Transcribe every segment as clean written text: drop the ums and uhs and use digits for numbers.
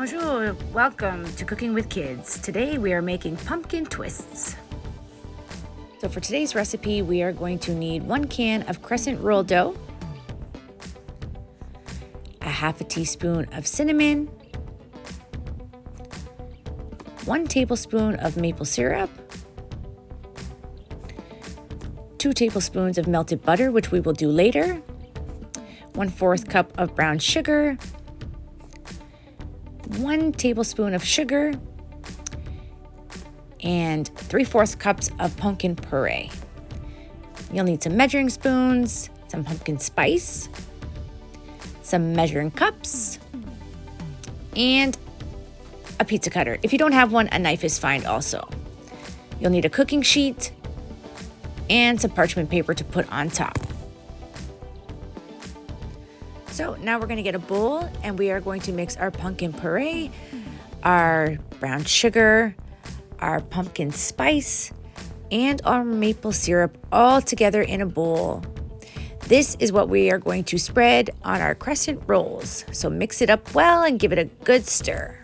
Bonjour, welcome to Cooking with Kids. Today we are making pumpkin twists. So for today's recipe, we are going to need 1 can of crescent roll dough, a half a teaspoon of cinnamon, 1 tablespoon of maple syrup, 2 tablespoons of melted butter, which we will do later, 1/4 cup of brown sugar, 1 tablespoon of sugar, and 3/4 cups of pumpkin puree. You'll need some measuring spoons, some pumpkin spice, some measuring cups, and a pizza cutter. If you don't have one, a knife is fine also. You'll need a cooking sheet and some parchment paper to put on top. So now we're going to get a bowl and we are going to mix our pumpkin puree, our brown sugar, our pumpkin spice, and our maple syrup all together in a bowl. This is what we are going to spread on our crescent rolls. So mix it up well and give it a good stir.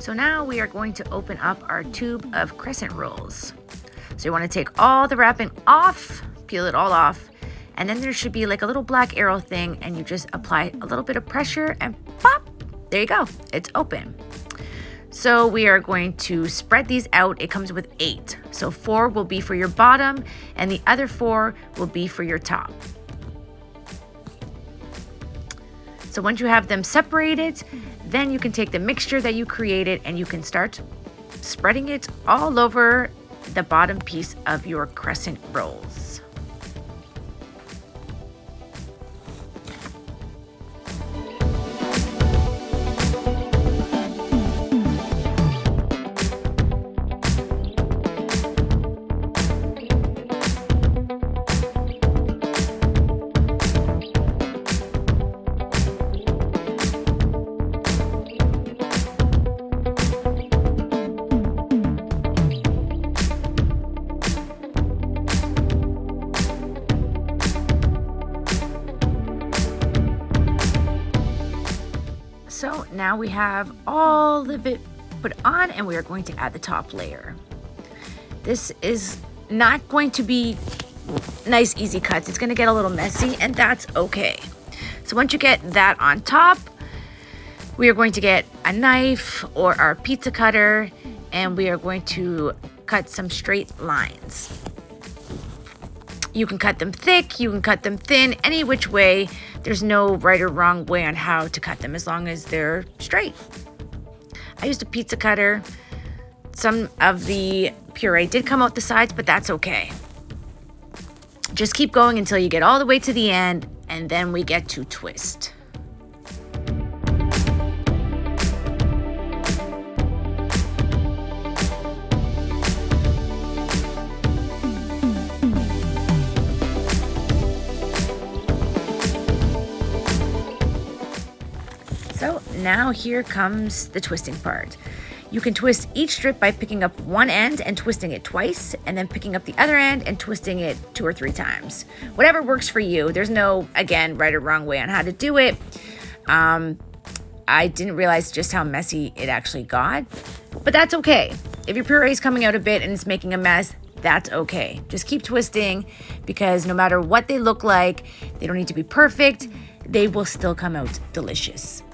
So now we are going to open up our tube of crescent rolls. So you want to take all the wrapping off, peel it all off, and then there should be like a little black arrow thing and you just apply a little bit of pressure and pop, there you go, it's open. So we are going to spread these out. It comes with 8. So 4 will be for your bottom and the other 4 will be for your top. So once you have them separated, then you can take the mixture that you created and you can start spreading it all over the bottom piece of your crescent rolls. So now we have all of it put on and we are going to add the top layer. This is not going to be nice, easy cuts. It's going to get a little messy and that's okay. So once you get that on top, we are going to get a knife or our pizza cutter and we are going to cut some straight lines. You can cut them thick, you can cut them thin, any which way. There's no right or wrong way on how to cut them as long as they're straight. I used a pizza cutter. Some of the puree did come out the sides, but that's okay. Just keep going until you get all the way to the end, and then we get to twist. So now here comes the twisting part. You can twist each strip by picking up one end and twisting it twice, and then picking up the other end and twisting it 2 or 3 times. Whatever works for you. There's no, again, right or wrong way on how to do it. I didn't realize just how messy it actually got, but that's okay. If your puree is coming out a bit and it's making a mess, that's okay. Just keep twisting because no matter what they look like, they don't need to be perfect. They will still come out delicious.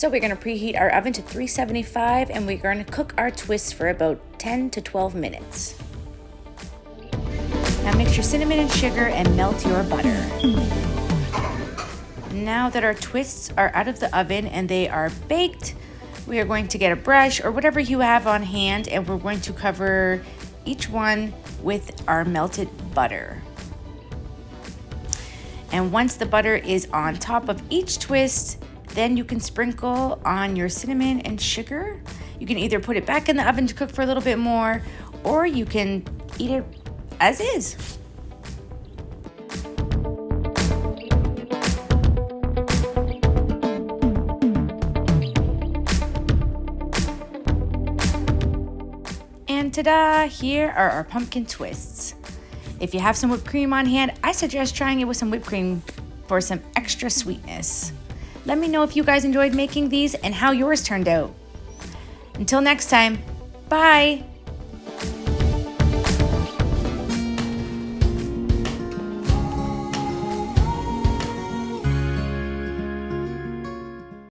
So we're going to preheat our oven to 375 and we're going to cook our twists for about 10 to 12 minutes. Now mix your cinnamon and sugar and melt your butter. Now that our twists are out of the oven and they are baked, we are going to get a brush or whatever you have on hand and we're going to cover each one with our melted butter. And once the butter is on top of each twist, then you can sprinkle on your cinnamon and sugar. You can either put it back in the oven to cook for a little bit more, or you can eat it as is. And ta-da, here are our pumpkin twists. If you have some whipped cream on hand, I suggest trying it with some whipped cream for some extra sweetness. Let me know if you guys enjoyed making these and how yours turned out. Until next time, bye!